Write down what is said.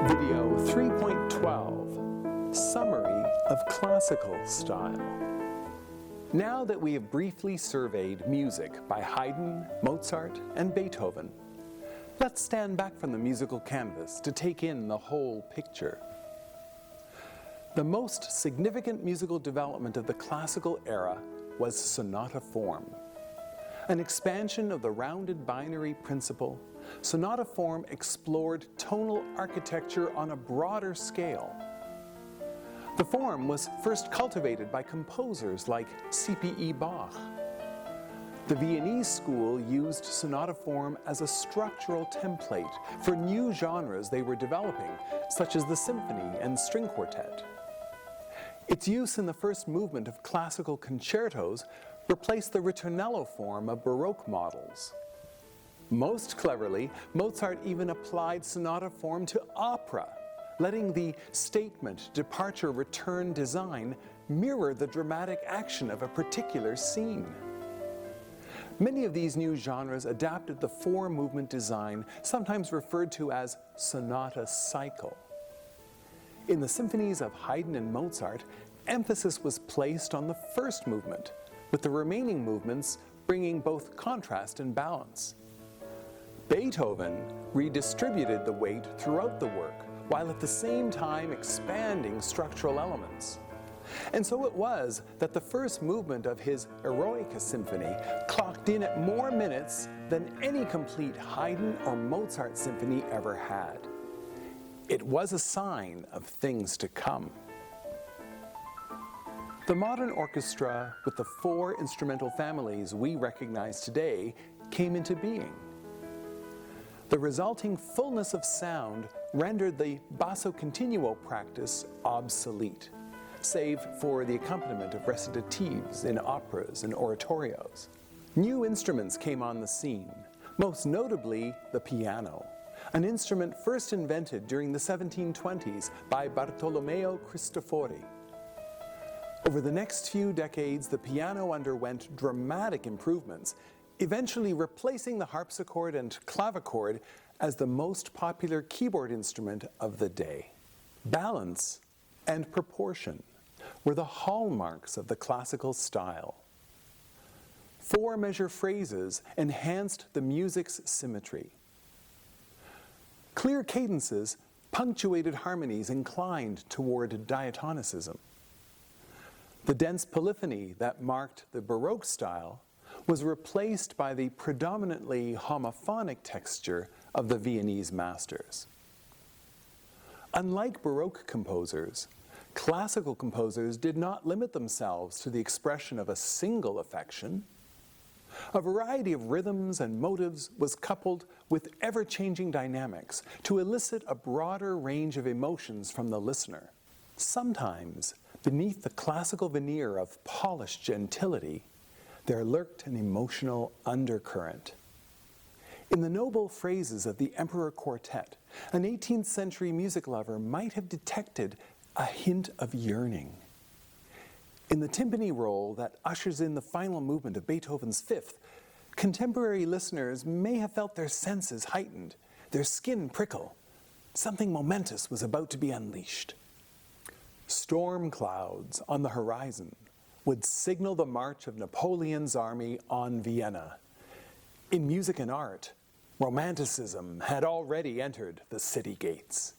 Video 3.12, Summary of Classical Style. Now that we have briefly surveyed music by Haydn, Mozart, and Beethoven, let's stand back from the musical canvas to take in the whole picture. The most significant musical development of the classical era was sonata form. An expansion of the rounded binary principle, sonata form explored tonal architecture on a broader scale. The form was first cultivated by composers like C.P.E. Bach. The Viennese school used sonata form as a structural template for new genres they were developing, such as the symphony and string quartet. Its use in the first movement of classical concertos replaced the ritornello form of Baroque models. Most cleverly, Mozart even applied sonata form to opera, letting the statement, departure, return design mirror the dramatic action of a particular scene. Many of these new genres adapted the four-movement design, sometimes referred to as sonata cycle. In the symphonies of Haydn and Mozart, emphasis was placed on the first movement, with the remaining movements bringing both contrast and balance. Beethoven redistributed the weight throughout the work, while at the same time expanding structural elements. And so it was that the first movement of his Eroica Symphony clocked in at more minutes than any complete Haydn or Mozart symphony ever had. It was a sign of things to come. The modern orchestra, with the four instrumental families we recognize today, came into being. The resulting fullness of sound rendered the basso continuo practice obsolete, save for the accompaniment of recitatives in operas and oratorios. New instruments came on the scene, most notably the piano, an instrument first invented during the 1720s by Bartolomeo Cristofori. Over the next few decades, the piano underwent dramatic improvements, eventually replacing the harpsichord and clavichord as the most popular keyboard instrument of the day. Balance and proportion were the hallmarks of the classical style. Four-measure phrases enhanced the music's symmetry. Clear cadences punctuated harmonies inclined toward diatonicism. The dense polyphony that marked the Baroque style was replaced by the predominantly homophonic texture of the Viennese masters. Unlike Baroque composers, classical composers did not limit themselves to the expression of a single affection. A variety of rhythms and motives was coupled with ever-changing dynamics to elicit a broader range of emotions from the listener. Sometimes, beneath the classical veneer of polished gentility, there lurked an emotional undercurrent. In the noble phrases of the Emperor Quartet, an 18th century music lover might have detected a hint of yearning. In the timpani roll that ushers in the final movement of Beethoven's Fifth, contemporary listeners may have felt their senses heightened, their skin prickle. Something momentous was about to be unleashed. Storm clouds on the horizon would signal the march of Napoleon's army on Vienna. In music and art, Romanticism had already entered the city gates.